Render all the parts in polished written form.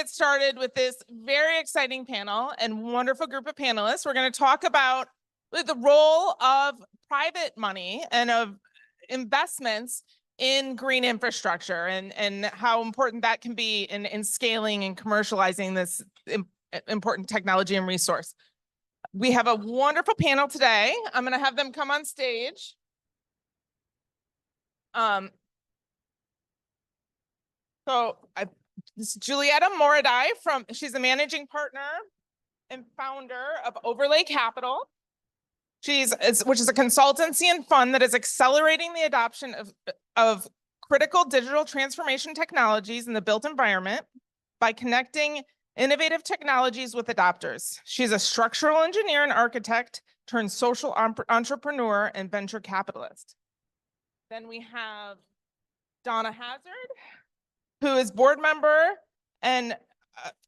get started with this very exciting panel and wonderful group of panelists. We're going to talk about the role of private money and of investments in green infrastructure and how important that can be in scaling and commercializing this important technology and resource. We have a wonderful panel today. I'm going to have them come on stage. This is Julietta Moradai she's a managing partner and founder of Overlay Capital. Which is a consultancy and fund that is accelerating the adoption of critical digital transformation technologies in the built environment by connecting innovative technologies with adopters. She's a structural engineer and architect turned social entrepreneur and venture capitalist. Then we have Donna Hazard, who is board member and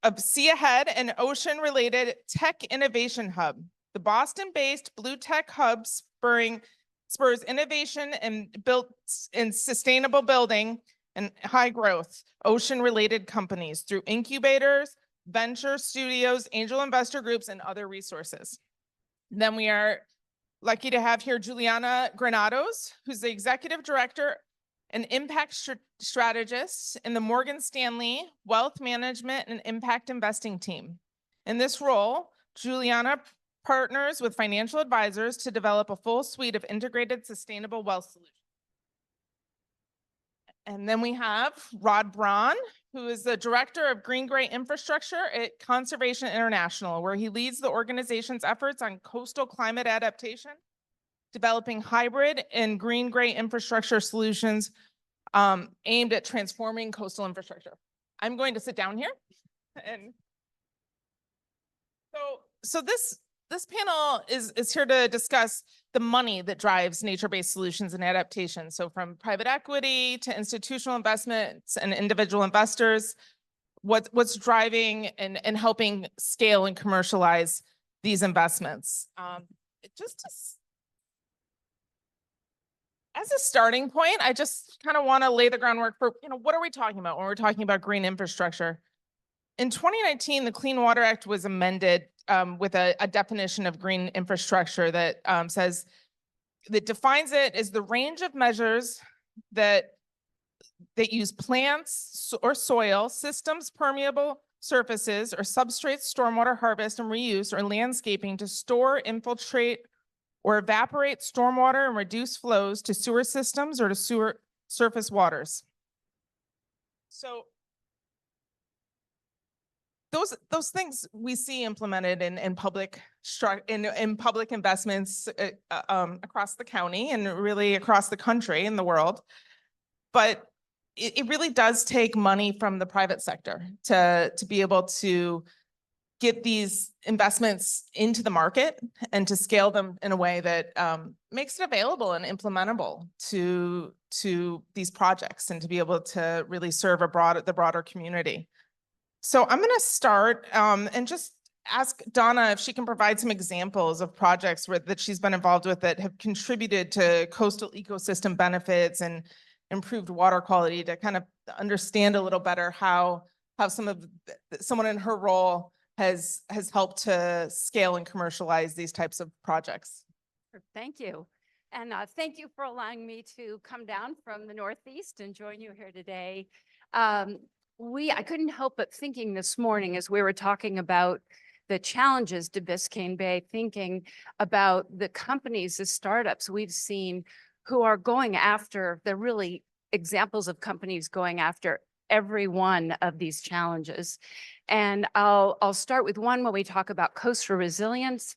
of See Ahead, an ocean-related tech innovation hub. The Boston-based Blue Tech Hub spurs innovation and built in sustainable building and high growth ocean-related companies through incubators, venture studios, angel investor groups, and other resources. Then we are lucky to have here Juliana Granados, who's the executive director and impact strategist in the Morgan Stanley Wealth Management and Impact Investing team. In this role, Juliana partners with financial advisors to develop a full suite of integrated sustainable wealth solutions. And then we have Rod Braun, who is the director of green-gray infrastructure at Conservation International, where he leads the organization's efforts on coastal climate adaptation, developing hybrid and green-gray infrastructure solutions aimed at transforming coastal infrastructure. I'm going to sit down here. And so this panel is here to discuss the money that drives nature-based solutions and adaptation. So from private equity to institutional investments and individual investors, what's driving and helping scale and commercialize these investments. As a starting point, I just kind of want to lay the groundwork for, what are we talking about when we're talking about green infrastructure? In 2019, the Clean Water Act was amended with a definition of green infrastructure that defines it as the range of measures that use plants or soil, systems, permeable surfaces, or substrates, stormwater harvest and reuse, or landscaping to store, infiltrate, or evaporate stormwater and reduce flows to sewer systems or to sewer surface waters. So those things we see implemented in public investments across the county and really across the country and the world. But it really does take money from the private sector to be able to get these investments into the market and to scale them in a way that makes it available and implementable to these projects and to be able to really serve the broader community. So I'm going to start and just ask Donna if she can provide some examples of projects that she's been involved with that have contributed to coastal ecosystem benefits and improved water quality, to kind of understand a little better how someone in her role has helped to scale and commercialize these types of projects. Thank you. And thank you for allowing me to come down from the Northeast and join you here today. I couldn't help but thinking this morning as we were talking about the challenges to Biscayne Bay, thinking about the companies, the startups we've seen who are going after, they're really examples of companies going after every one of these challenges. And I'll start with one when we talk about coastal resilience.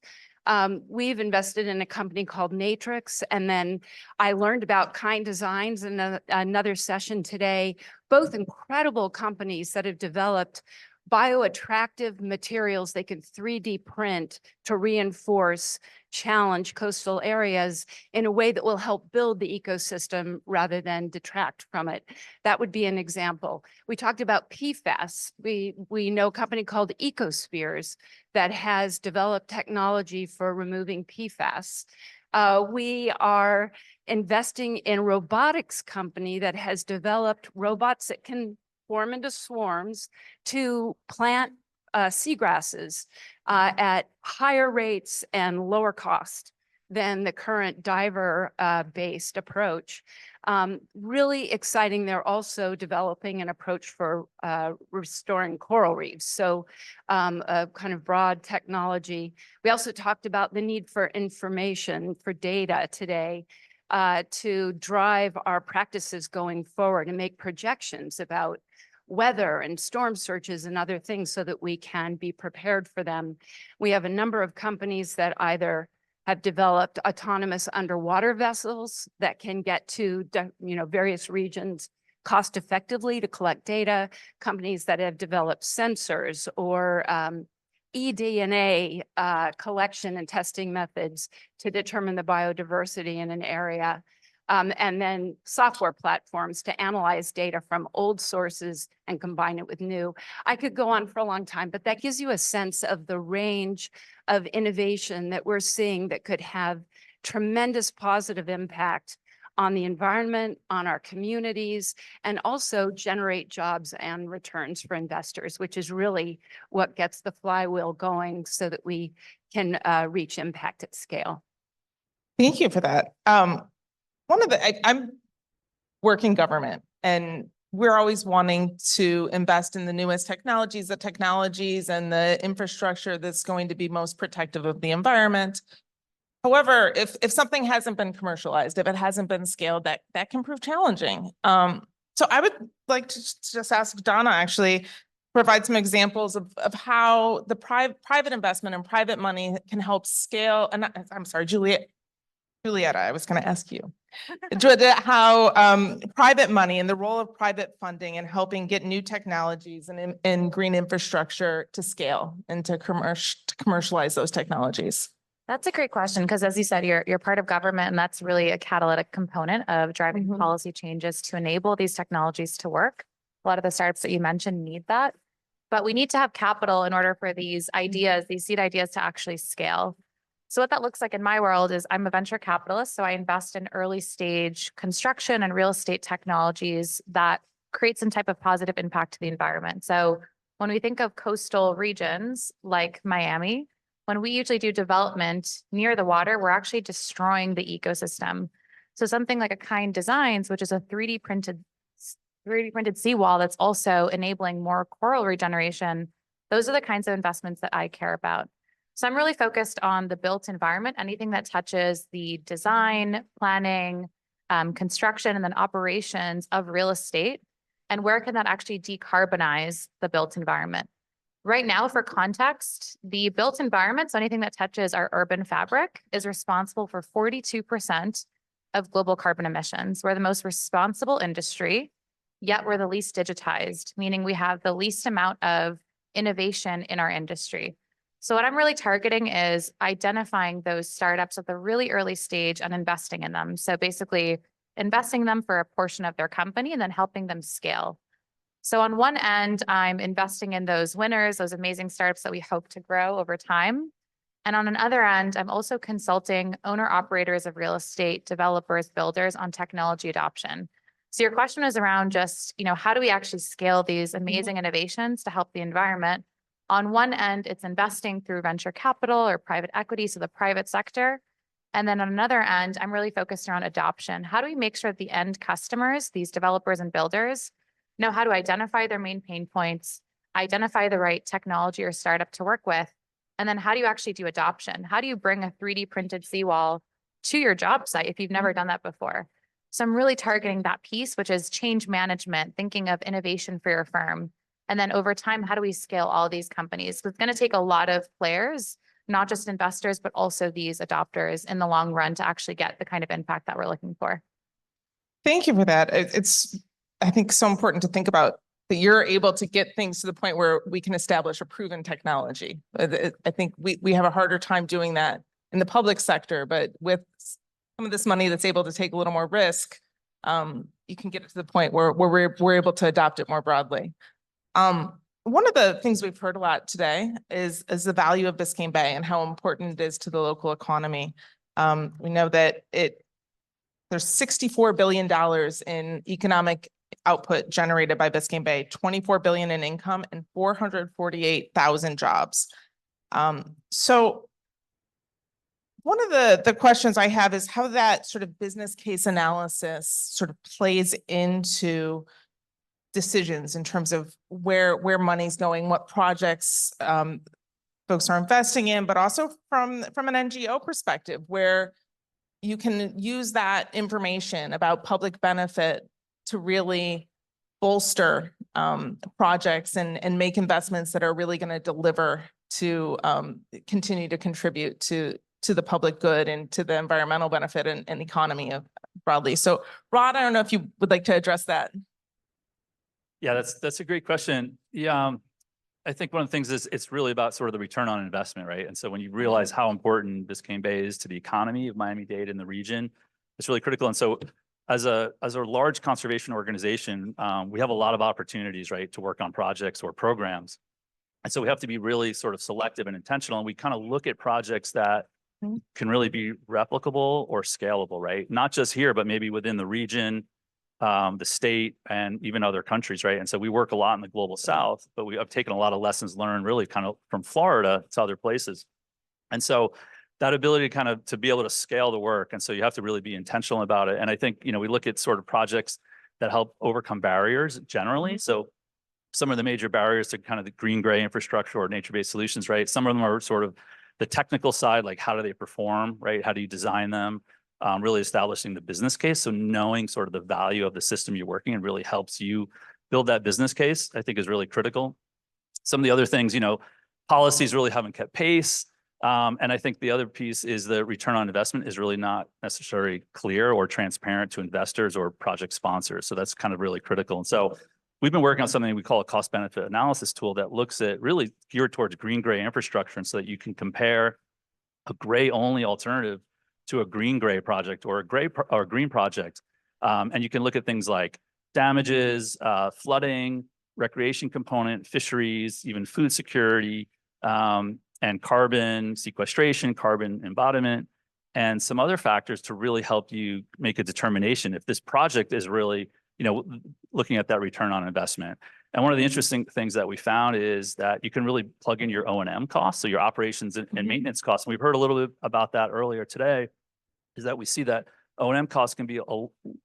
We've invested in a company called Matrix, and then I learned about Kind Designs in another session today, both incredible companies that have developed bioattractive materials they can 3D print to reinforce, challenge coastal areas in a way that will help build the ecosystem rather than detract from it. That would be an example. We talked about PFAS. We know a company called Ecospheres that has developed technology for removing PFAS. We are investing in a robotics company that has developed robots that can form into swarms to plant seagrasses at higher rates and lower cost than the current diver based approach. Really exciting. They're also developing an approach for restoring coral reefs. So a kind of broad technology. We also talked about the need for information, for data today to drive our practices going forward and make projections about weather and storm surges and other things so that we can be prepared for them. We have a number of companies that either have developed autonomous underwater vessels that can get to various regions cost effectively to collect data, companies that have developed sensors or eDNA collection and testing methods to determine the biodiversity in an area. And then software platforms to analyze data from old sources and combine it with new. I could go on for a long time, but that gives you a sense of the range of innovation that we're seeing that could have tremendous positive impact on the environment, on our communities, and also generate jobs and returns for investors, which is really what gets the flywheel going so that we can reach impact at scale. Thank you for that. I'm working government, and we're always wanting to invest in the newest technologies, and the infrastructure that's going to be most protective of the environment. However, if something hasn't been commercialized, if it hasn't been scaled, that can prove challenging. So I would like to just ask Donna, actually, provide some examples of how the private investment and private money can help scale. And I'm sorry, Julietta, I was going to ask you how private money and the role of private funding in helping get new technologies and green infrastructure to scale and to commercialize those technologies. That's a great question, because as you said, you're part of government, and that's really a catalytic component of driving policy changes to enable these technologies to work. A lot of the startups that you mentioned need that, but we need to have capital in order for these ideas, these seed ideas, to actually scale. So what that looks like in my world is I'm a venture capitalist, so I invest in early stage construction and real estate technologies that create some type of positive impact to the environment. So when we think of coastal regions like Miami, when we usually do development near the water, we're actually destroying the ecosystem. So something like a Kind Designs, which is a 3D printed seawall that's also enabling more coral regeneration, those are the kinds of investments that I care about. So I'm really focused on the built environment, anything that touches the design, planning, construction, and then operations of real estate, and where can that actually decarbonize the built environment. Right now, for context, the built environment, so anything that touches our urban fabric, is responsible for 42% of global carbon emissions. We're the most responsible industry, yet we're the least digitized, meaning we have the least amount of innovation in our industry. So what I'm really targeting is identifying those startups at the really early stage and investing in them. So basically investing in them for a portion of their company and then helping them scale. So on one end, I'm investing in those winners, those amazing startups that we hope to grow over time. And on another end, I'm also consulting owner operators of real estate, developers, builders on technology adoption. So your question is around just, how do we actually scale these amazing innovations to help the environment? On one end, it's investing through venture capital or private equity, so the private sector. And then on another end, I'm really focused around adoption. How do we make sure that the end customers, these developers and builders, know how to identify their main pain points, identify the right technology or startup to work with, and then how do you actually do adoption? How do you bring a 3D printed seawall to your job site if you've never done that before? So I'm really targeting that piece, which is change management, thinking of innovation for your firm. And then over time, how do we scale all these companies? So it's going to take a lot of players, not just investors, but also these adopters in the long run to actually get the kind of impact that we're looking for. Thank you for that. It's, I think, so important to think about that you're able to get things to the point where we can establish a proven technology. I think we have a harder time doing that in the public sector, but with some of this money that's able to take a little more risk, you can get it to the point where we're able to adopt it more broadly. One of the things we've heard a lot today is the value of Biscayne Bay and how important it is to the local economy. We know that there's $64 billion in economic output generated by Biscayne Bay, 24 billion in income and 448,000 jobs. So one of the questions I have is how that sort of business case analysis sort of plays into decisions in terms of where money's going, what projects folks are investing in, but also from an NGO perspective, where you can use that information about public benefit to really bolster projects and make investments that are really going to deliver to continue to contribute to the public good and to the environmental benefit and economy broadly. So Rod, I don't know if you would like to address that. Yeah, that's a great question. Yeah, I think one of the things is it's really about sort of the return on investment, right? And so when you realize how important Biscayne Bay is to the economy of Miami-Dade and the region, it's really critical. And so as a large conservation organization, we have a lot of opportunities, right, to work on projects or programs. And so we have to be really sort of selective and intentional. And we kind of look at projects that can really be replicable or scalable, right? Not just here, but maybe within the region, the state, and even other countries, right? And so we work a lot in the global south, but we have taken a lot of lessons learned really kind of from Florida to other places. And so that ability to be able to scale the work. And so you have to really be intentional about it. And I think, we look at sort of projects that help overcome barriers generally. So some of the major barriers to kind of the green gray infrastructure or nature-based solutions, right? Some of them are sort of the technical side, like how do they perform, right? How do you design them? Really establishing the business case. So knowing sort of the value of the system you're working in really helps you build that business case, I think is really critical. Some of the other things, policies really haven't kept pace. And I think the other piece is the return on investment is really not necessarily clear or transparent to investors or project sponsors. So that's kind of really critical. And so we've been working on something we call a cost benefit analysis tool that looks at really geared towards green gray infrastructure. And so that you can compare a gray only alternative to a green gray project or a green project. And you can look at things like damages, flooding, recreation component, fisheries, even food security, and carbon sequestration, carbon embodiment, and some other factors to really help you make a determination if this project is really, looking at that return on investment. And one of the interesting things that we found is that you can really plug in your O&M costs, so your operations and maintenance costs. And we've heard a little bit about that earlier today, is that we see that O&M costs can be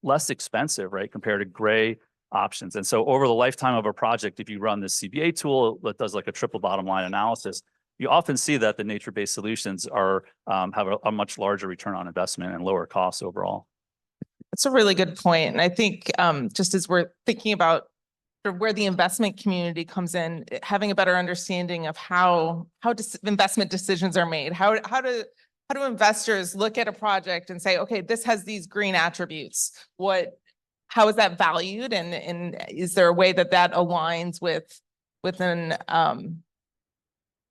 less expensive, right, compared to gray options. And so over the lifetime of a project, if you run this CBA tool that does like a triple bottom line analysis, you often see that the nature-based solutions are have a much larger return on investment and lower costs overall. That's a really good point. And I think just as we're thinking about sort of where the investment community comes in, having a better understanding of how investment decisions are made, how do investors look at a project and say, okay, this has these green attributes. How is that valued? And is there a way that aligns with an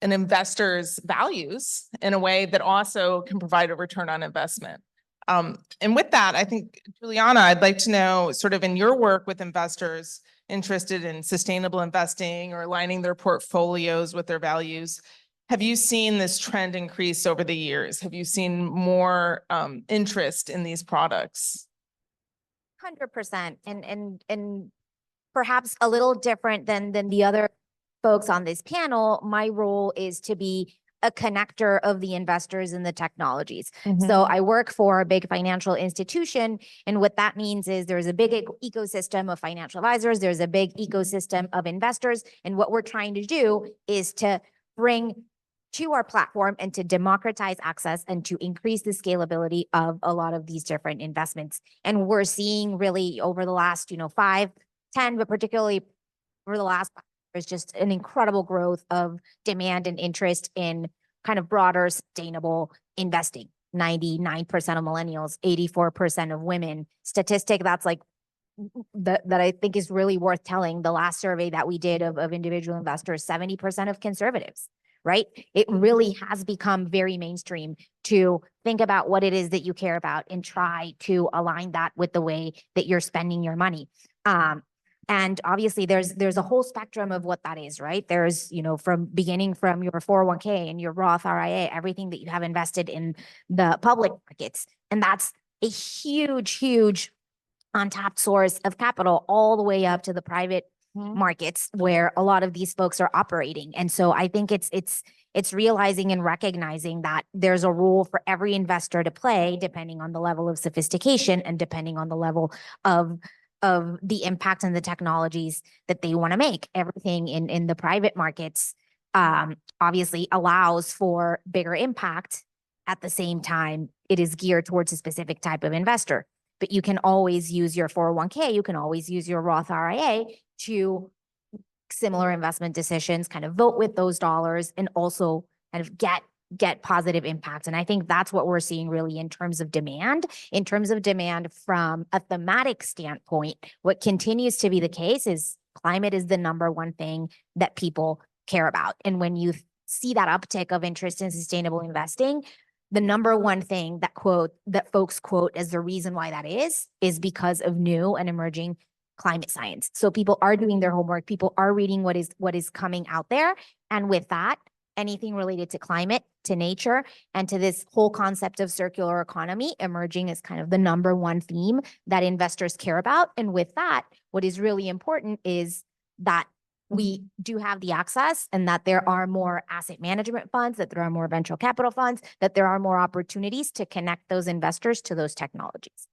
investor's values in a way that also can provide a return on investment? And with that, I think, Juliana, I'd like to know, sort of in your work with investors interested in sustainable investing or aligning their portfolios with their values, have you seen this trend increase over the years? Have you seen more interest in these products? 100%, and perhaps a little different than the other folks on this panel. My role is to be a connector of the investors and the technologies. So I work for a big financial institution, and what that means is there's a big ecosystem of financial advisors, there's a big ecosystem of investors, and what we're trying to do is to bring to our platform and to democratize access and to increase the scalability of a lot of these different investments. And we're seeing really over the last, 5, 10, but particularly over the last 5 years, just an incredible growth of demand and interest in kind of broader sustainable investing. 99% of millennials, 84% of women. Statistic that's like that I think is really worth telling. The last survey that we did of individual investors, 70% of conservatives. Right? It really has become very mainstream to think about what it is that you care about and try to align that with the way that you're spending your money. And obviously there's a whole spectrum of what that is, right? There's, from beginning from your 401k and your Roth IRA, everything that you have invested in the public markets. And that's a huge, huge untapped source of capital all the way up to the private markets where a lot of these folks are operating. And so I think it's realizing and recognizing that there's a role for every investor to play depending on the level of sophistication and depending on the level of the impact and the technologies that they want to make. Everything in the private markets obviously allows for bigger impact. At the same time, it is geared towards a specific type of investor. But you can always use your 401k, you can always use your Roth IRA to similar investment decisions, kind of vote with those dollars and also kind of get positive impact. And I think that's what we're seeing really in terms of demand. In terms of demand from a thematic standpoint, what continues to be the case is climate is the number one thing that people care about. And when you see that uptick of interest in sustainable investing, the number one thing that folks quote as the reason why that is because of new and emerging climate science. So people are doing their homework, people are reading what is coming out there. And with that, anything related to climate, to nature, and to this whole concept of circular economy emerging as kind of the number one theme that investors care about. And with that, what is really important is that we do have the access and that there are more asset management funds, that there are more venture capital funds, that there are more opportunities to connect those investors to those technologies.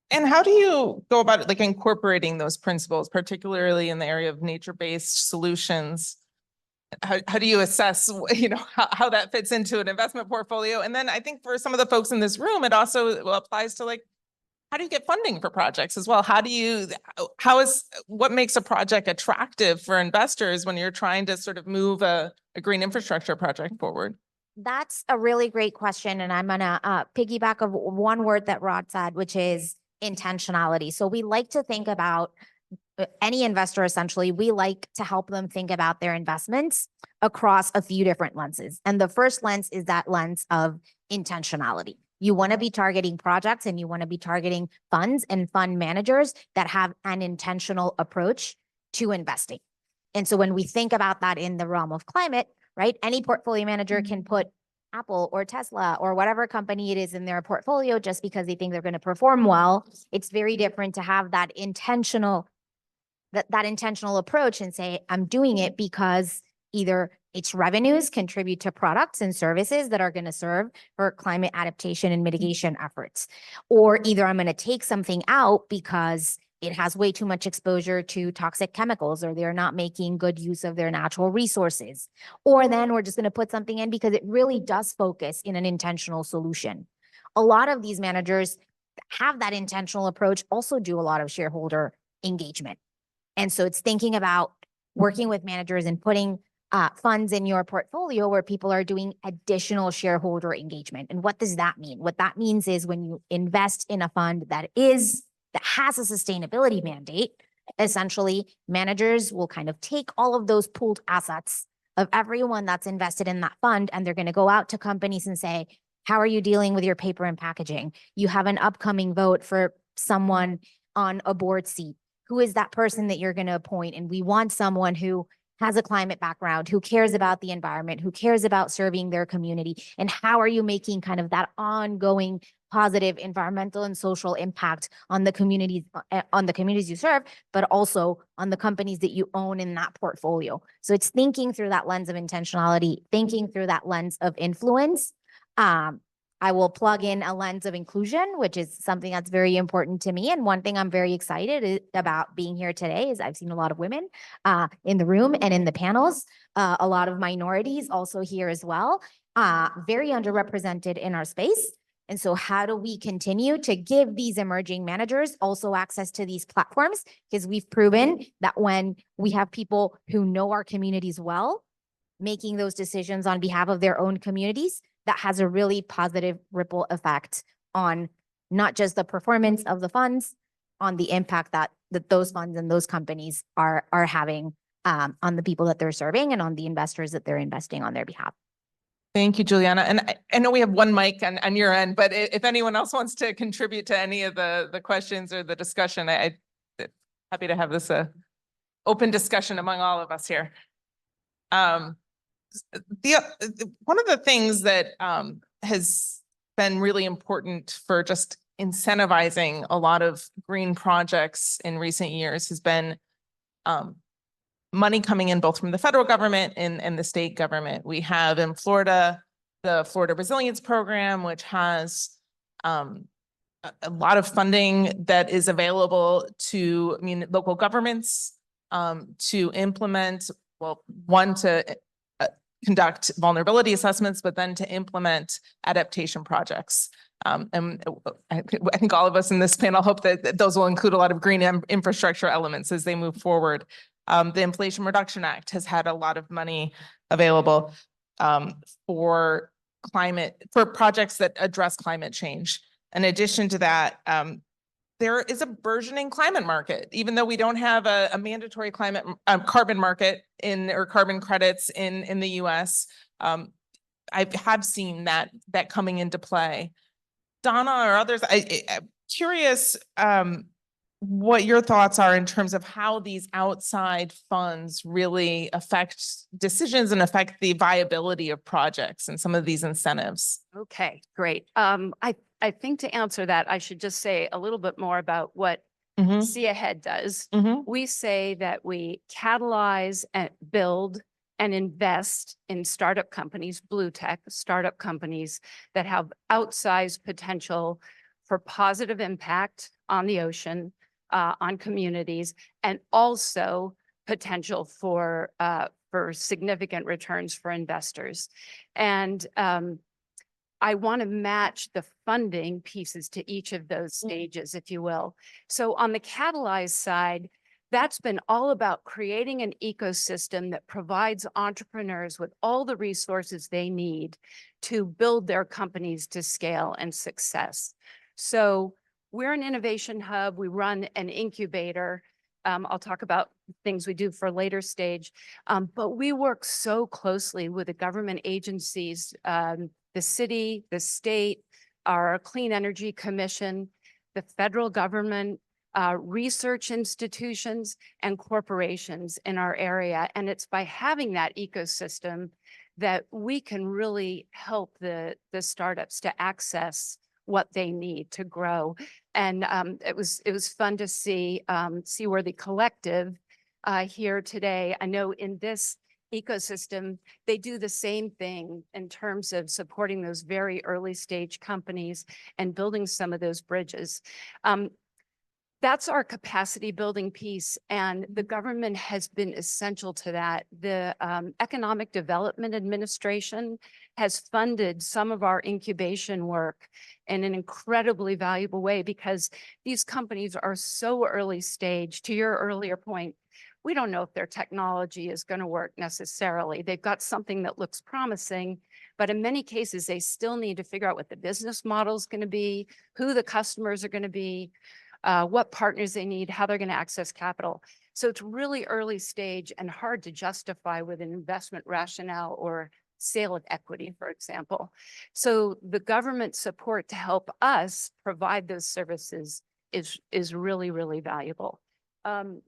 And how do you go about it, like incorporating those principles, particularly in the area of nature-based solutions? How do you assess, how that fits into an investment portfolio? And then I think for some of the folks in this room, it also applies to like, how do you get funding for projects as well? What makes a project attractive for investors when you're trying to sort of move a green infrastructure project forward? That's a really great question. And I'm gonna piggyback of one word that Rod said, which is intentionality. So we like to think about any investor, essentially, we like to help them think about their investments across a few different lenses. And the first lens is that lens of intentionality. You want to be targeting projects and you want to be targeting funds and fund managers that have an intentional approach to investing. And so when we think about that in the realm of climate, right, any portfolio manager can put Apple or Tesla or whatever company it is in their portfolio just because they think they're going to perform well. It's very different to have that intentional approach and say, I'm doing it because either its revenues contribute to products and services that are going to serve for climate adaptation and mitigation efforts, or either I'm going to take something out because it has way too much exposure to toxic chemicals, or they're not making good use of their natural resources. Or then we're just going to put something in because it really does focus in an intentional solution. A lot of these managers have that intentional approach, also do a lot of shareholder engagement. And so it's thinking about working with managers and putting funds in your portfolio where people are doing additional shareholder engagement. And what does that mean? What that means is when you invest in a fund that has a sustainability mandate, essentially managers will kind of take all of those pooled assets of everyone that's invested in that fund, and they're going to go out to companies and say, how are you dealing with your paper and packaging? You have an upcoming vote for someone on a board seat. Who is that person that you're going to appoint? And we want someone who has a climate background, who cares about the environment, who cares about serving their community. And how are you making kind of that ongoing positive environmental and social impact on the communities you serve, but also on the companies that you own in that portfolio. So it's thinking through that lens of intentionality, thinking through that lens of influence. I will plug in a lens of inclusion, which is something that's very important to me. And one thing I'm very excited about being here today is I've seen a lot of women in the room and in the panels, a lot of minorities also here as well, very underrepresented in our space. And so how do we continue to give these emerging managers also access to these platforms? Because we've proven that when we have people who know our communities well, making those decisions on behalf of their own communities, that has a really positive ripple effect on not just the performance of the funds, on the impact that those funds and those companies are having on the people that they're serving and on the investors that they're investing on their behalf. Thank you, Juliana. And I know we have one mic on your end, but if anyone else wants to contribute to any of the questions or the discussion, I'm happy to have this open discussion among all of us here. One of the things that has been really important for just incentivizing a lot of green projects in recent years has been money coming in both from the federal government and the state government. We have in Florida, the Florida Resilience Program, which has a lot of funding that is available to local governments to implement, well, one, to conduct vulnerability assessments, but then to implement adaptation projects. And I think all of us in this panel hope that those will include a lot of green infrastructure elements as they move forward. The Inflation Reduction Act has had a lot of money available for projects that address climate change. In addition to that, there is a burgeoning climate market, even though we don't have a mandatory climate carbon market or carbon credits in the US. I have seen that coming into play. Donna or others, I'm curious what your thoughts are in terms of how these outside funds really affect decisions and affect the viability of projects and some of these incentives. Okay, great. I think to answer that, I should just say a little bit more about what Mm-hmm. See Ahead does. Mm-hmm. We say that we catalyze and build and invest in startup companies, blue tech startup companies that have outsized potential for positive impact on the ocean, on communities, and also potential for significant returns for investors. And I want to match the funding pieces to each of those stages, if you will. So on the catalyze side, that's been all about creating an ecosystem that provides entrepreneurs with all the resources they need to build their companies to scale and success. So we're an innovation hub. We run an incubator. I'll talk about things we do for later stage, but we work so closely with the government agencies, the city, the state, our Clean Energy Commission, the federal government, research institutions, and corporations in our area. And it's by having that ecosystem that we can really help the startups to access what they need to grow. And it was fun to see Seaworthy Collective here today. I know in this ecosystem, they do the same thing in terms of supporting those very early stage companies and building some of those bridges. That's our capacity building piece, and the government has been essential to that. The Economic Development Administration has funded some of our incubation work in an incredibly valuable way because these companies are so early stage. To your earlier point, we don't know if their technology is going to work necessarily. They've got something that looks promising, but in many cases, they still need to figure out what the business model is going to be, who the customers are going to be, what partners they need, how they're going to access capital. So it's really early stage and hard to justify with an investment rationale or sale of equity, for example. So the government support to help us provide those services is really, really valuable. And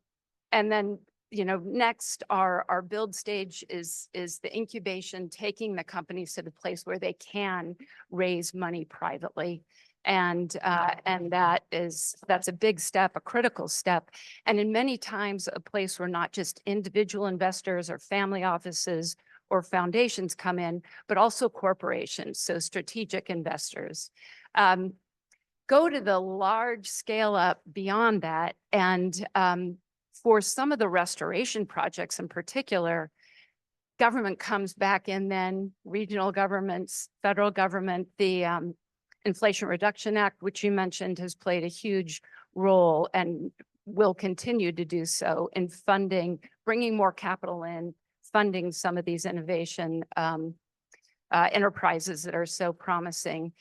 then, next our build stage is the incubation, taking the companies to the place where they can raise money privately. And that's a big step, a critical step. And in many times a place where not just individual investors or family offices or foundations come in, but also corporations, so strategic investors. Go to the large scale up beyond that. And for some of the restoration projects in particular, government comes back in, then regional governments, federal government, the Inflation Reduction Act, which you mentioned, has played a huge role and will continue to do so in funding, bringing more capital in, funding some of these innovation enterprises that are so promising.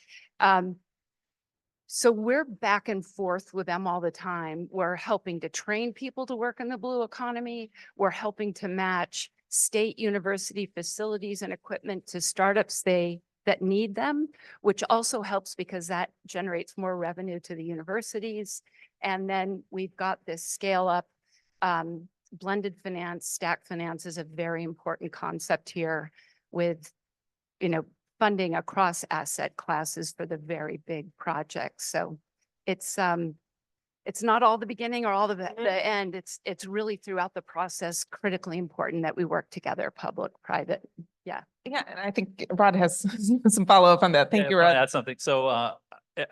So we're back and forth with them all the time. We're helping to train people to work in the blue economy. We're helping to match state university facilities and equipment to startups that need them, which also helps because that generates more revenue to the universities. And then we've got this scale up, blended finance, stack finance is a very important concept here with, funding across asset classes for the very big projects. So it's not all the beginning or all the end. It's really throughout the process critically important that we work together, public, private. Yeah, and I think Rod has some follow-up on that. Thank Yeah, you, if I Rod. add something. So I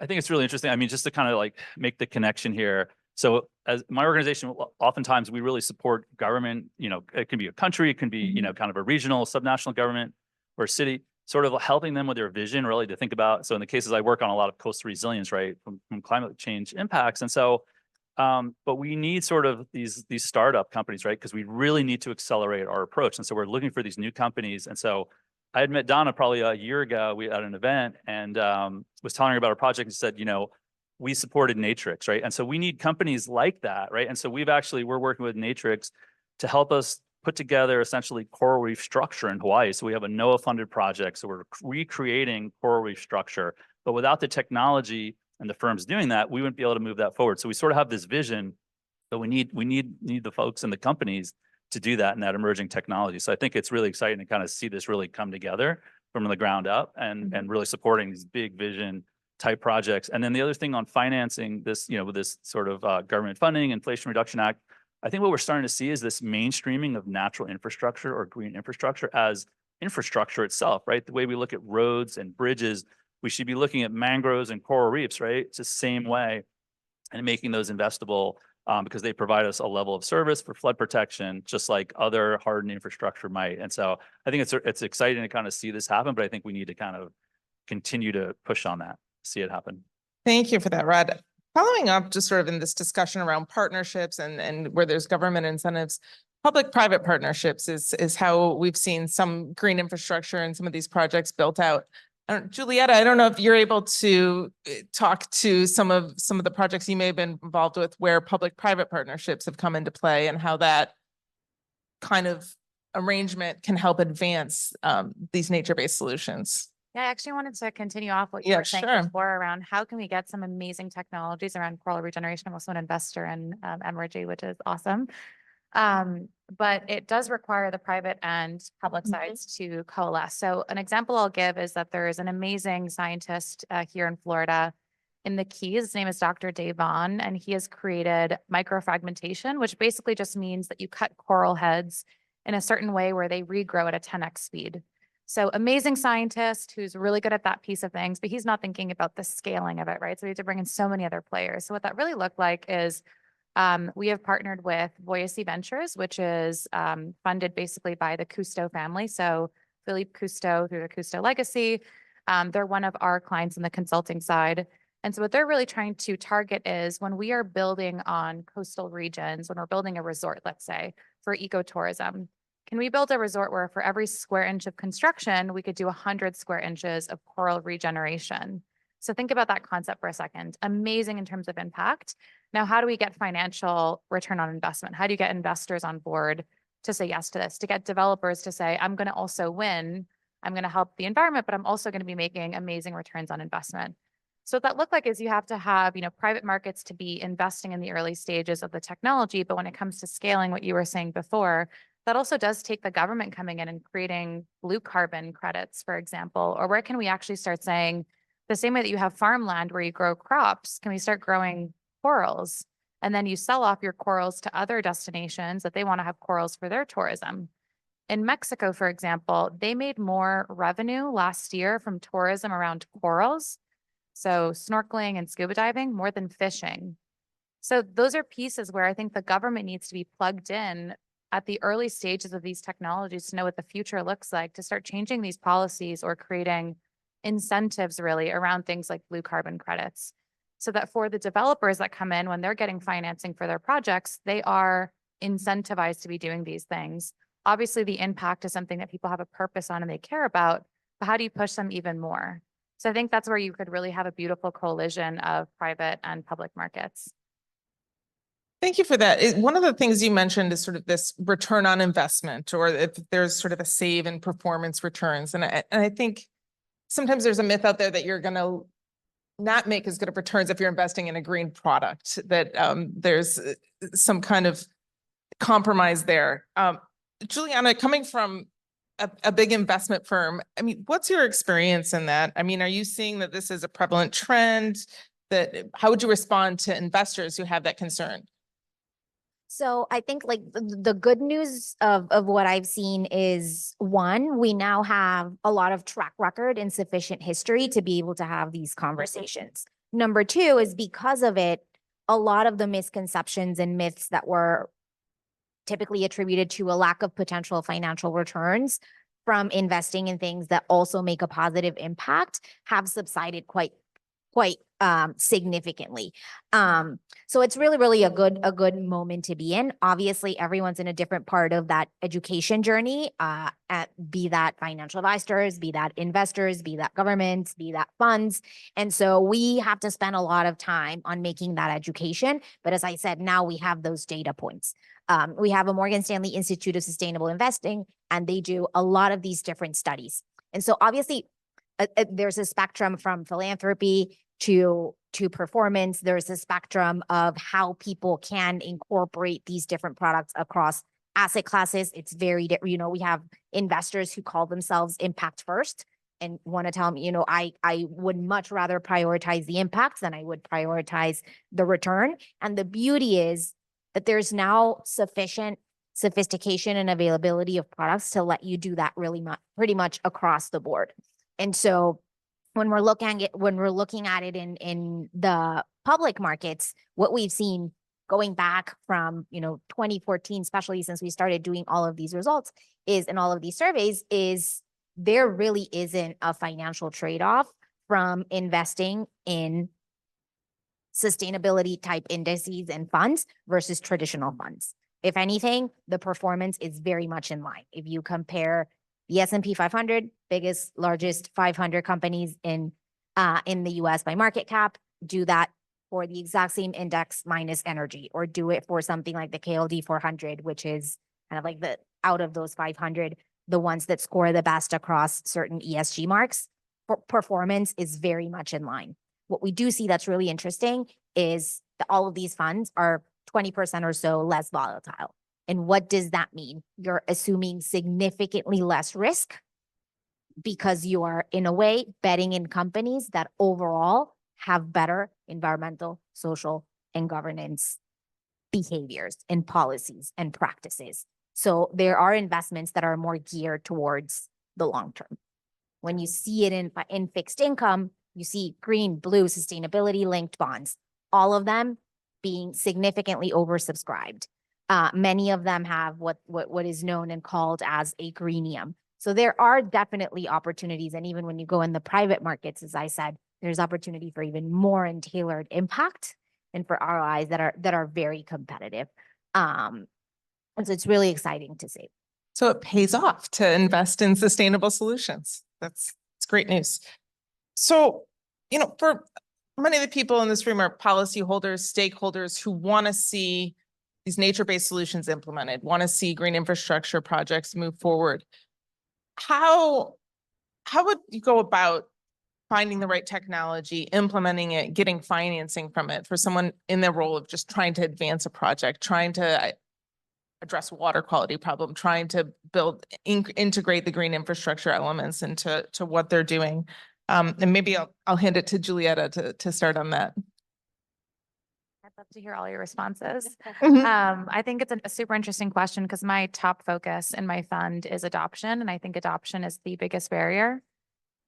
think it's really interesting. I mean, just to kind of like make the connection here. So as my organization, oftentimes we really support government, you know, it can be a country, it can be, you know, kind of a regional, subnational government or a city, sort of helping them with their vision really to think about. So in the cases I work on a lot of coastal resilience, right, from climate change impacts. And so, but we need sort of these startup companies, right? Because we really need to accelerate our approach. And so we're looking for these new companies. And so I had met Donna probably a year ago. We at an event and was telling her about our project and said, you know, we supported Natrix, right? And so we need companies like that, right? And so we're working with Natrix to help us put together essentially coral reef structure in Hawaii. So we have a NOAA funded project. So we're recreating coral reef structure, but without the technology and the firms doing that, we wouldn't be able to move that forward. So we sort of have this vision, but we need the folks and the companies to do that in that emerging technology. So I think it's really exciting to kind of see this really come together from the ground up and really supporting these big vision type projects. And then the other thing on financing this, you know, with this sort of government funding, Inflation Reduction Act, I think what we're starting to see is this mainstreaming of natural infrastructure or green infrastructure as infrastructure itself, right? The way we look at roads and bridges, we should be looking at mangroves and coral reefs, right? It's the same way, and making those investable because they provide us a level of service for flood protection, just like other hardened infrastructure might. And so I think it's exciting to kind of see this happen, but I think we need to kind of continue to push on that, see it happen. Thank you for that, Rod. Following up just sort of in this discussion around partnerships and where there's government incentives, public-private partnerships is how we've seen some green infrastructure and some of these projects built out. Julietta, I don't know if you're able to talk to some of the projects you may have been involved with where public-private partnerships have come into play and how that kind of arrangement can help advance these nature-based solutions. Yeah, I actually wanted to continue off what you Yeah, were saying sure. before around how can we get some amazing technologies around coral regeneration. I'm also an investor in Emergy, which is awesome. But it does require the private and public sides to coalesce. So an example I'll give is that there is an amazing scientist here in Florida in the Keys. His name is Dr. Dave Vaughn, and he has created microfragmentation, which basically just means that you cut coral heads in a certain way where they regrow at a 10x speed. So amazing scientist who's really good at that piece of things, but he's not thinking about the scaling of it, right? So we have to bring in so many other players. So what that really looked like is we have partnered with Voyacy Ventures, which is funded basically by the Cousteau family. So Philippe Cousteau through the Cousteau legacy. They're one of our clients in the consulting side. And so what they're really trying to target is when we are building on coastal regions, when we're building a resort, let's say, for ecotourism, can we build a resort where for every square inch of construction, we could do 100 square inches of coral regeneration? So think about that concept for a second. Amazing in terms of impact. Now, how do we get financial return on investment? How do you get investors on board to say yes to this, to get developers to say, I'm going to also win, I'm going to help the environment, but I'm also going to be making amazing returns on investment. So what that looked like is you have to have, private markets to be investing in the early stages of the technology. But when it comes to scaling, what you were saying before, that also does take the government coming in and creating blue carbon credits, for example, or where can we actually start saying the same way that you have farmland where you grow crops, can we start growing corals? And then you sell off your corals to other destinations that they want to have corals for their tourism. In Mexico, for example, they made more revenue last year from tourism around corals. So snorkeling and scuba diving more than fishing. So those are pieces where I think the government needs to be plugged in at the early stages of these technologies to know what the future looks like, to start changing these policies or creating incentives really around things like blue carbon credits. So that for the developers that come in when they're getting financing for their projects, they are incentivized to be doing these things. Obviously, the impact is something that people have a purpose on and they care about, but how do you push them even more? So I think that's where you could really have a beautiful coalition of private and public markets. Thank you for that. One of the things you mentioned is sort of this return on investment, or if there's sort of a save in performance returns. And I think sometimes there's a myth out there that you're going to not make as good of returns if you're investing in a green product, that there's some kind of compromise there. Juliana, coming from a big investment firm, I mean, what's your experience in that? I mean, are you seeing that this is a prevalent trend? how would you respond to investors who have that concern? So I think like the good news of what I've seen is one, we now have a lot of track record and sufficient history to be able to have these conversations. Number two is because of it, a lot of the misconceptions and myths that were typically attributed to a lack of potential financial returns from investing in things that also make a positive impact have subsided quite significantly. So it's really a good moment to be in. Obviously, everyone's in a different part of that education journey, be that financial advisors, be that investors, be that governments, be that funds. And so we have to spend a lot of time on making that education. But as I said, now we have those data points. We have a Morgan Stanley Institute of Sustainable Investing, and they do a lot of these different studies. And so obviously, there's a spectrum from philanthropy to performance. There's a spectrum of how people can incorporate these different products across asset classes. It's very, we have investors who call themselves impact first and want to tell me, I would much rather prioritize the impact than I would prioritize the return. And the beauty is that there's now sufficient sophistication and availability of products to let you do that pretty much across the board. And so when we're looking at it in the public markets, what we've seen going back from 2014, especially since we started doing all of these results in all of these surveys, is there really isn't a financial trade-off from investing in sustainability type indices and funds versus traditional funds. If anything, the performance is very much in line. If you compare the S&P 500, largest 500 companies in the US by market cap, do that for the exact same index minus energy, or do it for something like the KLD 400, which is kind of like out of those 500, the ones that score the best across certain ESG marks, performance is very much in line. What we do see that's really interesting is that all of these funds are 20% or so less volatile. And what does that mean? You're assuming significantly less risk because you are, in a way, betting in companies that overall have better environmental, social, and governance behaviors and policies and practices. So there are investments that are more geared towards the long term. When you see it in fixed income, you see green, blue, sustainability linked bonds, all of them being significantly oversubscribed. Many of them have what is known and called as a greenium. So there are definitely opportunities. And even when you go in the private markets, as I said, there's opportunity for even more and tailored impact and for ROIs that are very competitive. And so it's really exciting to see. So it pays off to invest in sustainable solutions. It's great news. So, for many of the people in this room are policyholders, stakeholders who want to see these nature-based solutions implemented, want to see green infrastructure projects move forward. How would you go about finding the right technology, implementing it, getting financing from it for someone in their role of just trying to advance a project, trying to address water quality problem, trying to integrate the green infrastructure elements into what they're doing? And maybe I'll hand it to Julietta to start on that. I'd love to hear all your responses. Mhm. I think it's a super interesting question because my top focus in my fund is adoption. And I think adoption is the biggest barrier,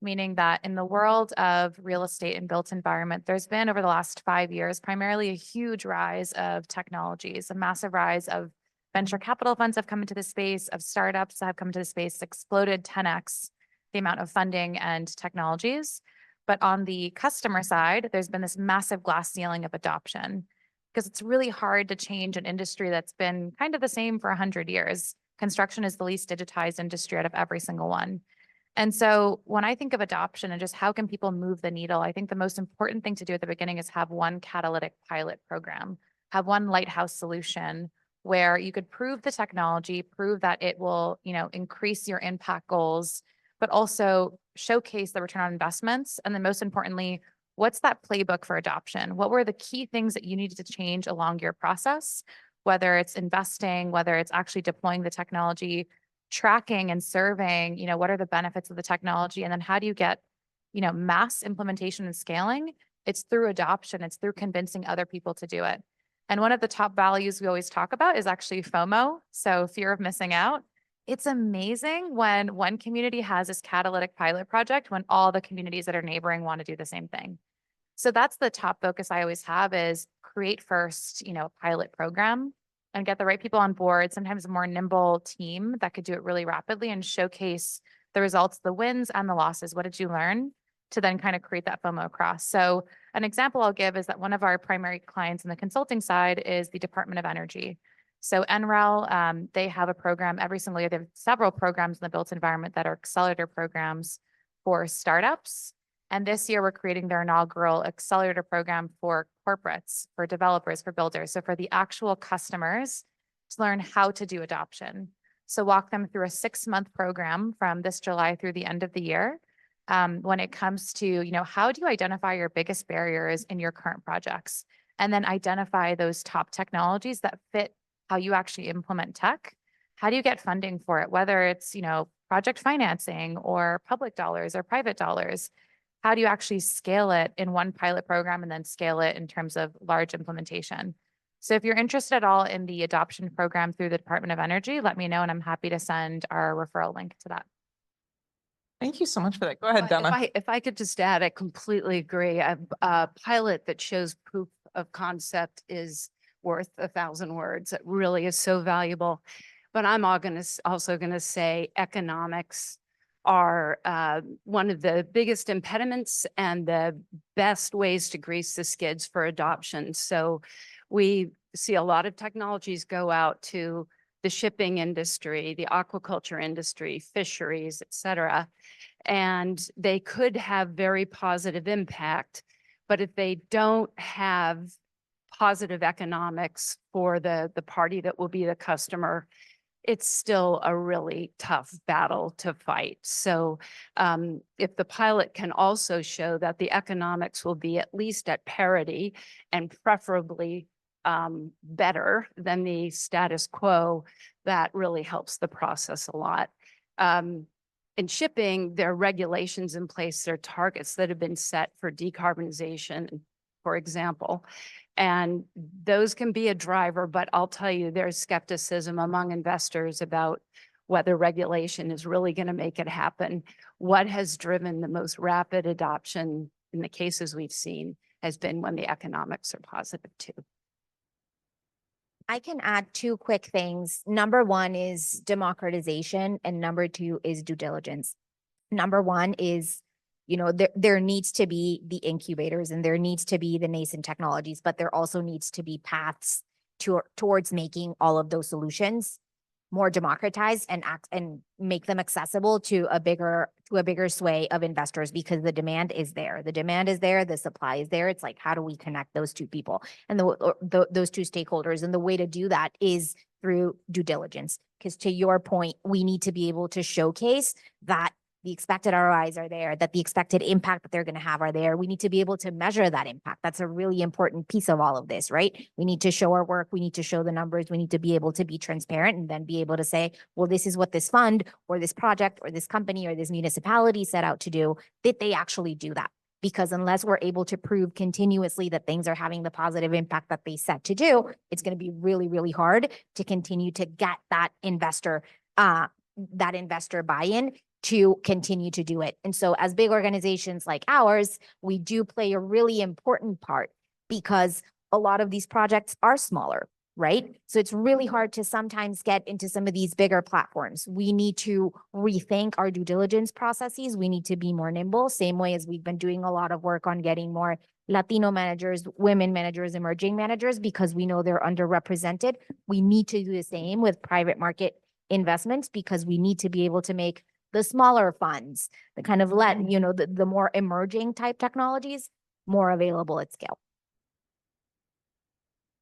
meaning that in the world of real estate and built environment, there's been over the last 5 years, primarily a huge rise of technologies, a massive rise of venture capital funds have come into the space, of startups that have come into the space, exploded 10x the amount of funding and technologies. But on the customer side, there's been this massive glass ceiling of adoption because it's really hard to change an industry that's been kind of the same for 100 years. Construction is the least digitized industry out of every single one. And so when I think of adoption and just how can people move the needle, I think the most important thing to do at the beginning is have one catalytic pilot program, have one lighthouse solution where you could prove the technology, prove that it will, increase your impact goals, but also showcase the return on investments. And then most importantly, what's that playbook for adoption? What were the key things that you needed to change along your process, whether it's investing, whether it's actually deploying the technology, tracking and surveying, what are the benefits of the technology? And then how do you get, mass implementation and scaling It's through adoption. It's through convincing other people to do it. And one of the top values we always talk about is actually FOMO. So fear of missing out. It's amazing when one community has this catalytic pilot project, when all the communities that are neighboring want to do the same thing. So that's the top focus I always have is create first, a pilot program and get the right people on board, sometimes a more nimble team that could do it really rapidly and showcase the results, the wins and the losses. What did you learn? To then kind of create that FOMO across. So an example I'll give is that one of our primary clients in the consulting side is the Department of Energy. So NREL, they have a program every single year. They have several programs in the built environment that are accelerator programs for startups. And this year we're creating their inaugural accelerator program for corporates, for developers, for builders. So for the actual customers to learn how to do adoption. So walk them through a 6-month program from this July through the end of the year. When it comes to, how do you identify your biggest barriers in your current projects? And then identify those top technologies that fit how you actually implement tech. How do you get funding for it? Whether it's, project financing or public dollars or private dollars. How do you actually scale it in one pilot program and then scale it in terms of large implementation? So if you're interested at all in the adoption program through the Department of Energy, let me know and I'm happy to send our referral link to that. Thank you so much for that. Go ahead, Donna. If I could just add, I completely agree. A pilot that shows proof of concept is worth 1,000 words. It really is so valuable. But I'm also going to say economics are one of the biggest impediments and the best ways to grease the skids for adoption. So we see a lot of technologies go out to the shipping industry, the aquaculture industry, fisheries, et cetera. And they could have very positive impact, but if they don't have positive economics for the party that will be the customer, it's still a really tough battle to fight. So if the pilot can also show that the economics will be at least at parity and preferably better than the status quo, that really helps the process a lot. In shipping, there are regulations in place, there are targets that have been set for decarbonization, for example, and those can be a driver, but I'll tell you, there's skepticism among investors about whether regulation is really going to make it happen. What has driven the most rapid adoption in the cases we've seen has been when the economics are positive too. I can add 2 quick things. Number 1 is democratization and number 2 is due diligence. Number 1 is, there needs to be the incubators and there needs to be the nascent technologies, but there also needs to be paths towards making all of those solutions more democratized and make them accessible to a bigger sway of investors, because the demand is there. The demand is there, the supply is there. It's like, how do we connect those 2 people and those 2 stakeholders? And the way to do that is through due diligence. Because to your point, we need to be able to showcase that the expected ROIs are there, that the expected impact that they're going to have are there. We need to be able to measure that impact. That's a really important piece of all of this, right? We need to show our work. We need to show the numbers. We need to be able to be transparent and then be able to say, well, this is what this fund or this project or this company or this municipality set out to do, that they actually do that. Because unless we're able to prove continuously that things are having the positive impact that they set to do, it's going to be really, really hard to continue to get that investor buy-in to continue to do it. And so as big organizations like ours, we do play a really important part because a lot of these projects are smaller, right? So it's really hard to sometimes get into some of these bigger platforms. We need to rethink our due diligence processes. We need to be more nimble, same way as we've been doing a lot of work on getting more Latino managers, women managers, emerging managers, because we know they're underrepresented. We need to do the same with private market investments, because we need to be able to make the smaller funds, the kind of the more emerging type technologies more available at scale.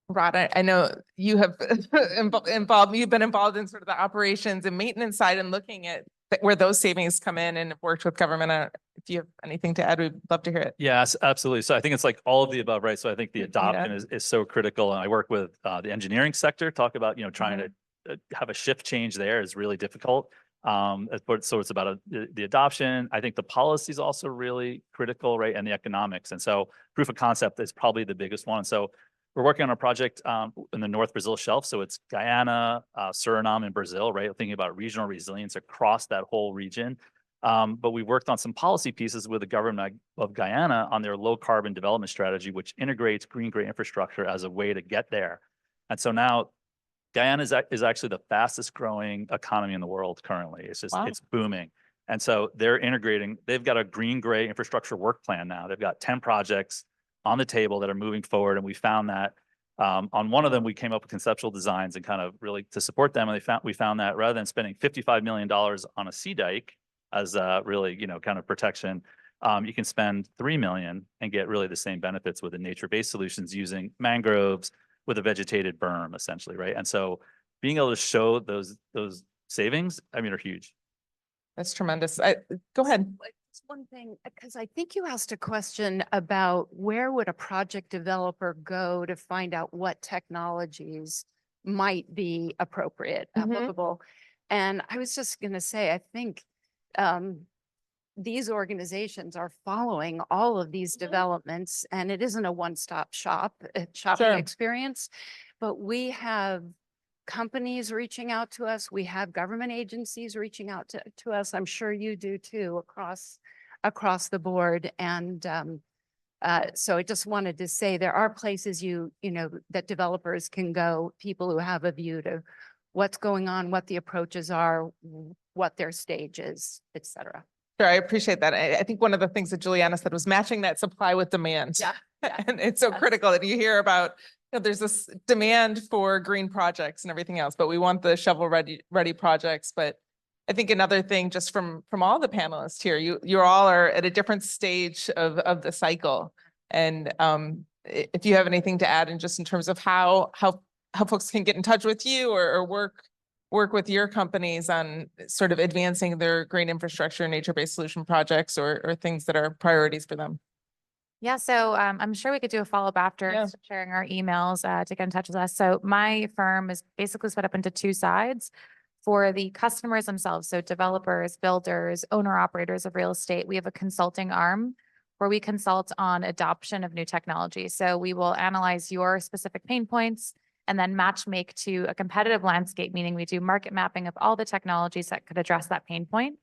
Rod, I know you have you've been involved in sort of the operations and maintenance side and looking at where those savings come in and have worked with government. If you have anything to add, we'd love to hear it. Yes, absolutely. So I think it's like all of the above, right? So I think the adoption is so critical. And I work with the engineering sector, talk about, trying to have a shift change there is really difficult. So it's about the adoption. I think the policy is also really critical, right? And the economics. And so proof of concept is probably the biggest one. So we're working on a project in the North Brazil shelf. So it's Guyana, Suriname, and Brazil, right? Thinking about regional resilience across that whole region. But we worked on some policy pieces with the government of Guyana on their low carbon development strategy, which integrates green gray infrastructure as a way to get there. And so now Guyana is actually the fastest growing economy in the world currently. It's just, Wow. it's booming. And so they're integrating, they've got a green gray infrastructure work plan now. They've got 10 projects on the table that are moving forward. And we found that on one of them, we came up with conceptual designs and kind of really to support them. And we found that rather than spending $55 million on a sea dike as really, kind of protection, you can spend 3 million and get really the same benefits with the nature-based solutions using mangroves with a vegetated berm, essentially, right? And so being able to show those savings, are huge. That's tremendous. Go ahead. Just one thing, because I think you asked a question about where would a project developer go to find out what technologies might be appropriate, Mhm. applicable. And I was just going to say, I think these organizations are following all of these developments, and it isn't a one-stop shopping Sure. experience, but we have companies reaching out to us. We have government agencies reaching out to us. I'm sure you do too, across the board. And so I just wanted to say there are places that developers can go, people who have a view to what's going on, what the approaches are, what their stage is, et cetera. Sure, I appreciate that. I think one of the things that Juliana said was matching that supply with demand. Yeah, yeah. And it's so Yes. critical that you hear about, there's this demand for green projects and everything else, but we want the shovel ready projects. But I think another thing just from all the panelists here, you all are at a different stage of the cycle. And if you have anything to add in just in terms of how folks can get in touch with you or work with your companies on sort of advancing their green infrastructure, nature-based solution projects or things that are priorities for them. Yeah, so I'm sure we could do a follow-up after Yeah. sharing our emails to get in touch with us. So my firm is basically split up into two sides. For the customers themselves, so developers, builders, owner-operators of real estate, we have a consulting arm where we consult on adoption of new technology. So we will analyze your specific pain points and then match make to a competitive landscape, meaning we do market mapping of all the technologies that could address that pain point.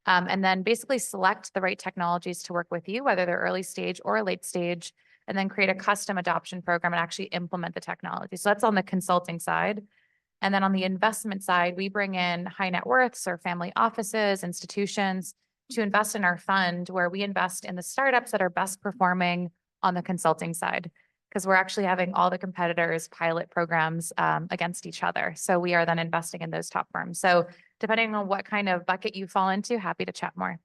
And then basically select the right technologies to work with you, whether they're early stage or late stage, and then create a custom adoption program and actually implement the technology. So that's on the consulting side. And then on the investment side, we bring in high net worths or family offices, institutions to invest in our fund, where we invest in the startups that are best performing on the consulting side, because we're actually having all the competitors pilot programs against each other. So we are then investing in those top firms. So depending on what kind of bucket you fall into, happy to chat more.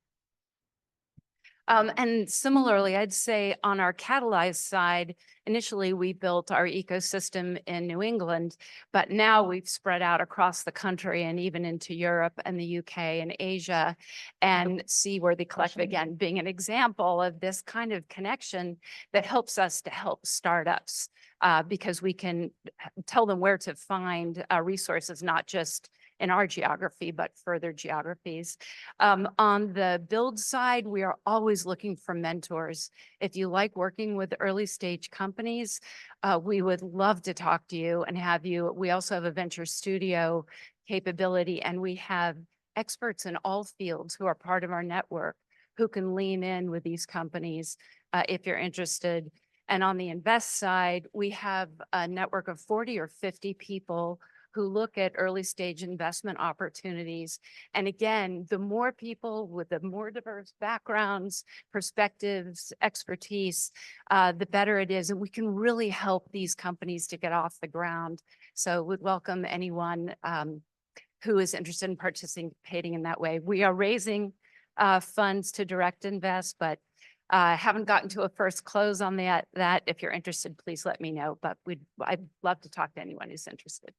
And similarly, I'd say on our Catalyze side, initially we built our ecosystem in New England, but now we've spread out across the country and even into Europe and the UK and Asia, and see where the collective, again, being an example of this kind of connection that helps us to help startups because we can tell them where to find resources, not just in our geography, but further geographies. On the build side, we are always looking for mentors. If you like working with early stage companies, we would love to talk to you and have you. We also have a venture studio capability, and we have experts in all fields who are part of our network who can lean in with these companies if you're interested. And on the invest side, we have a network of 40 or 50 people who look at early stage investment opportunities. And again, the more people with the more diverse backgrounds, perspectives, expertise, the better it is. And we can really help these companies to get off the ground. So would welcome anyone who is interested in participating in that way. We are raising funds to direct invest, but haven't gotten to a first close on that. If you're interested, please let me know. But I'd love to talk to anyone who's interested.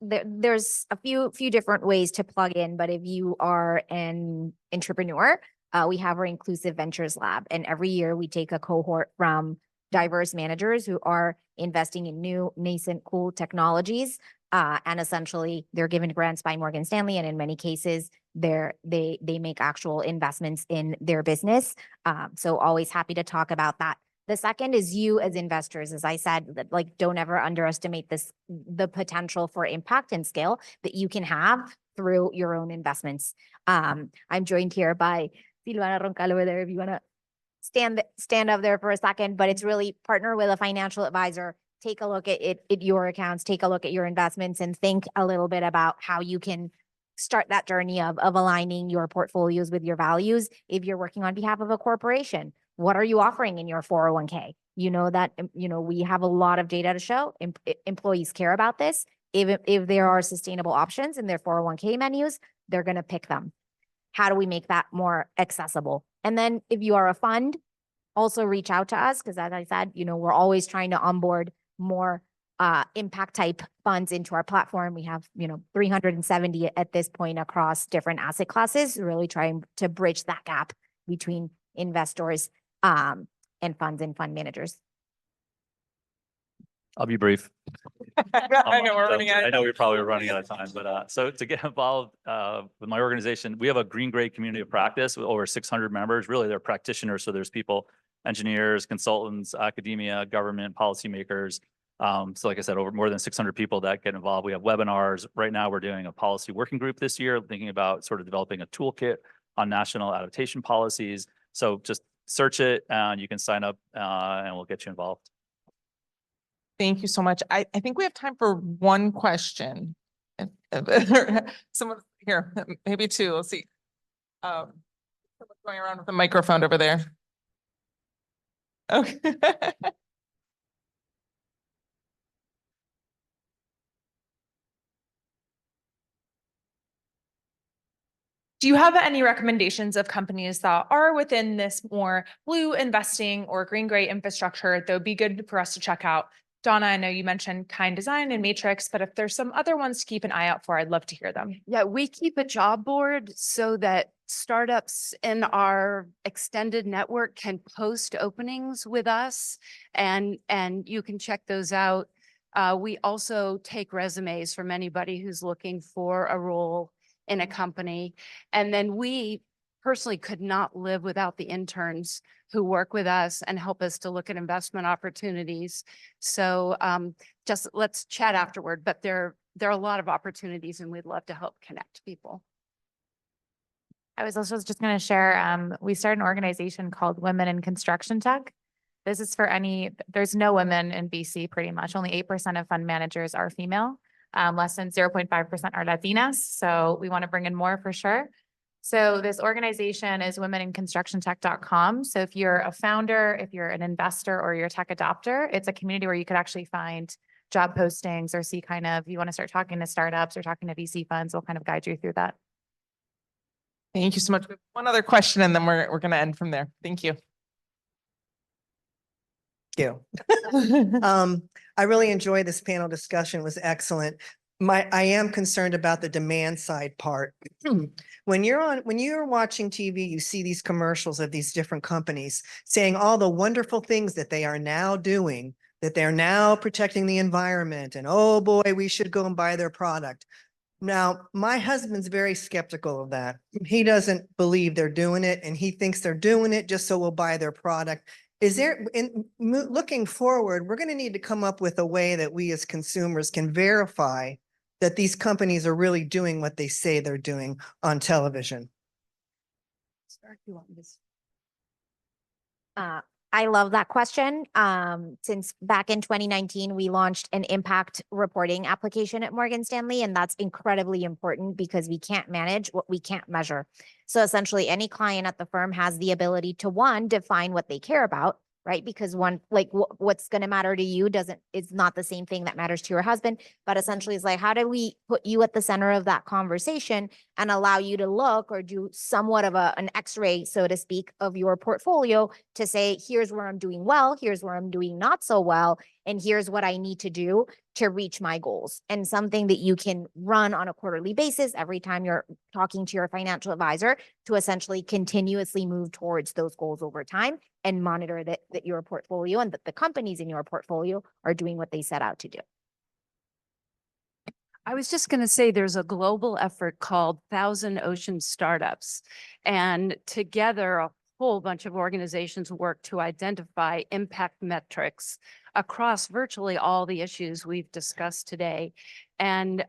There's a few different ways to plug in, but if you are an entrepreneur, we have our Inclusive Ventures Lab, and every year we take a cohort from diverse managers who are investing in new, nascent, cool technologies And essentially they're given grants by Morgan Stanley. And in many cases, they make actual investments in their business. So always happy to talk about that. The second is you as investors, as I said, that like, don't ever underestimate the potential for impact and scale that you can have through your own investments. I'm joined here by Silvana Roncal over there, if you want to stand up there for a second, but it's really partner with a financial advisor, take a look at your accounts, take a look at your investments, and think a little bit about how you can start that journey of aligning your portfolios with your values. If you're working on behalf of a corporation, what are you offering in your 401k? You know that, we have a lot of data to show employees care about this. If there are sustainable options in their 401k menus, they're going to pick them. How do we make that more accessible? And then if you are a fund, also reach out to us, because as I said, we're always trying to onboard more impact type funds into our platform. We have, 370 at this point across different asset classes, really trying to bridge that gap between investors and funds and fund managers. I'll be brief. I know we're running out. I know we're probably running out of time, but so to get involved with my organization, we have a green gray community of practice with over 600 members. Really, they're practitioners. So there's people, engineers, consultants, academia, government, policymakers. So like I said, over more than 600 people that get involved. We have webinars. Right now, we're doing a policy working group this year, thinking about sort of developing a toolkit on national adaptation policies. So just search it and you can sign up and we'll get you involved. Thank you so much. I think we have time for one question. Someone here, maybe two. Let's see. Someone's going around with a microphone over there. Okay. Do you have any recommendations of companies that are within this more blue investing or green gray infrastructure that would be good for us to check out? Donna, I know you mentioned Kind Design and Matrix, but if there's some other ones to keep an eye out for, I'd love to hear them. Yeah, we keep a job board so that startups in our extended network can post openings with us and you can check those out. We also take resumes from anybody who's looking for a role in a company. And then we personally could not live without the interns who work with us and help us to look at investment opportunities. So just let's chat afterward, but there are a lot of opportunities and we'd love to help connect people. I was also just going to share, we started an organization called Women in Construction Tech. This is for there's no women in BC pretty much. Only 8% of fund managers are female. Less than 0.5% are Latinas. So we want to bring in more for sure. So this organization is womeninconstructiontech.com. So if you're a founder, if you're an investor or you're a tech adopter, it's a community where you could actually find job postings or see you want to start talking to startups or talking to VC funds. We'll kind of guide you through that. Thank you so much. One other question and then we're going to end from there. Thank you. Thank you. I really enjoyed this panel discussion. It was excellent. I am concerned about the demand side part. When you're watching TV, you see these commercials of these different companies saying all the wonderful things that they are now doing, that they're now protecting the environment, and oh boy, we should go and buy their product. Now, my husband's very skeptical of that. He doesn't believe they're doing it, and he thinks they're doing it just so we'll buy their product. Looking forward, we're going to need to come up with a way that we as consumers can verify that these companies are really doing what they say they're doing on television. I love that question. Since back in 2019, we launched an impact reporting application at Morgan Stanley, and that's incredibly important because we can't manage what we can't measure. So essentially, any client at the firm has the ability to, one, define what they care about, right? Because what's going to matter to you is not the same thing that matters to your husband, but essentially it's like, how do we put you at the center of that conversation and allow you to look or do somewhat of an x-ray, so to speak, of your portfolio to say, here's where I'm doing well, here's where I'm doing not so well, and here's what I need to do to reach my goals. And something that you can run on a quarterly basis every time you're talking to your financial advisor to essentially continuously move towards those goals over time and monitor that your portfolio and that the companies in your portfolio are doing what they set out to do. I was just going to say there's a global effort called Thousand Ocean Startups. And together, a whole bunch of organizations work to identify impact metrics across virtually all the issues we've discussed today. And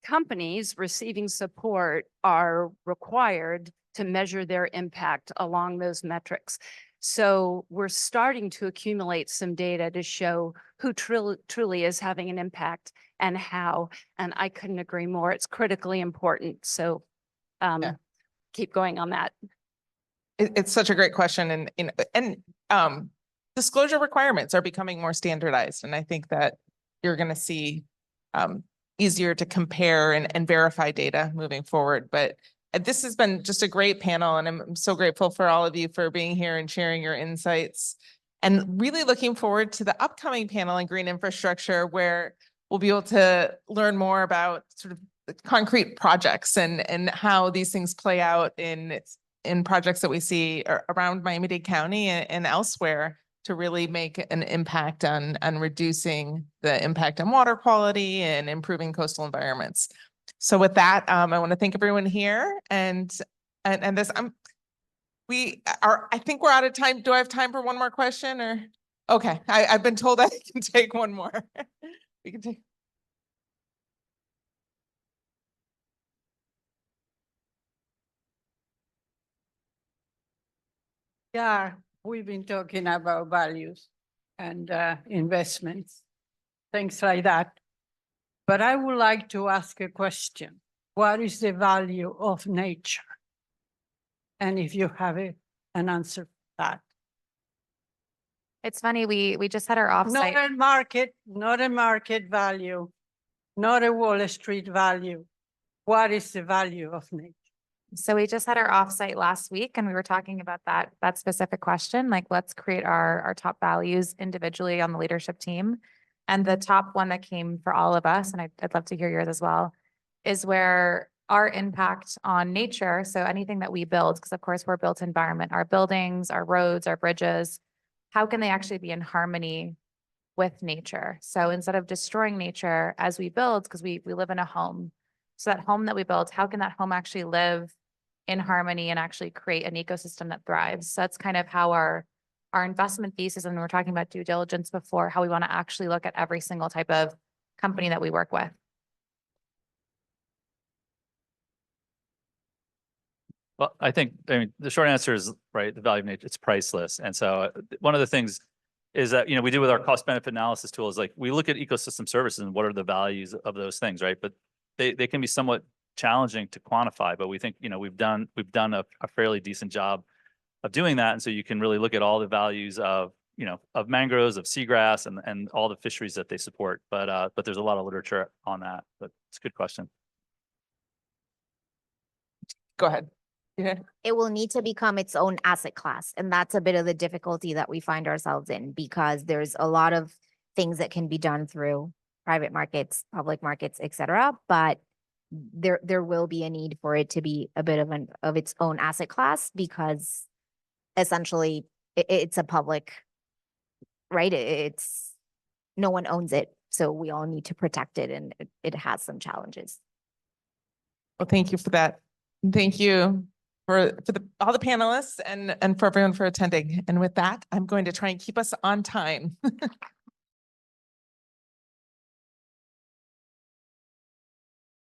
companies receiving support are required to measure their impact along those metrics. So we're starting to accumulate some data to show who truly is having an impact and how. And I couldn't agree more. It's critically important. So keep going on that. It's such a great question, and disclosure requirements are becoming more standardized, and I think that you're going to see easier to compare and verify data moving forward. But this has been just a great panel, and I'm so grateful for all of you for being here and sharing your insights, and really looking forward to the upcoming panel in green infrastructure, where we'll be able to learn more about sort of the concrete projects and how these things play out in projects that we see around Miami-Dade County and elsewhere, to really make an impact on reducing the impact on water quality and improving coastal environments. So with that, I want to thank everyone here, and this I think we're out of time. Do I have time for one more question, or? Okay, I've been told I can take one more. We can take. Yeah, we've been talking about values and investments, things like that. But I would like to ask a question. What is the value of nature? And if you have an answer for that. It's funny, we just had our Not offsite. not a market value, not a Wall Street value. What is the value of nature? So we just had our offsite last week, and we were talking about that specific question, like let's create our top values individually on the leadership team. And the top one that came for all of us, and I'd love to hear yours as well, is where our impact on nature. So anything that we build, because of course we're built environment, our buildings, our roads, our bridges, how can they actually be in harmony with nature? So instead of destroying nature as we build, because we live in a home, so that home that we build, how can that home actually live in harmony and actually create an ecosystem that thrives? So that's kind of how our investment thesis, and we were talking about due diligence before, how we want to actually look at every single type of company that we work with. Well, I mean, the short answer is, right, the value of nature, it's priceless. And so one of the things is that, we do with our cost benefit analysis tools, like we look at ecosystem services and what are the values of those things, right? But they can be somewhat challenging to quantify, but we think, we've done a fairly decent job of doing that. And so you can really look at all the values of, of mangroves, of seagrass, and all the fisheries that they support. But there's a lot of literature on that, but it's a good question. Go ahead. Yeah. It will need to become its own asset class. And that's a bit of the difficulty that we find ourselves in, because there's a lot of things that can be done through private markets, public markets, et cetera. But there will be a need for it to be a bit of its own asset class, because essentially it's a public, right? It's no one owns it. So we all need to protect it, and it has some challenges. Well, thank you for that. And thank you for all the panelists and for everyone for attending. And with that, I'm going to try and keep us on time.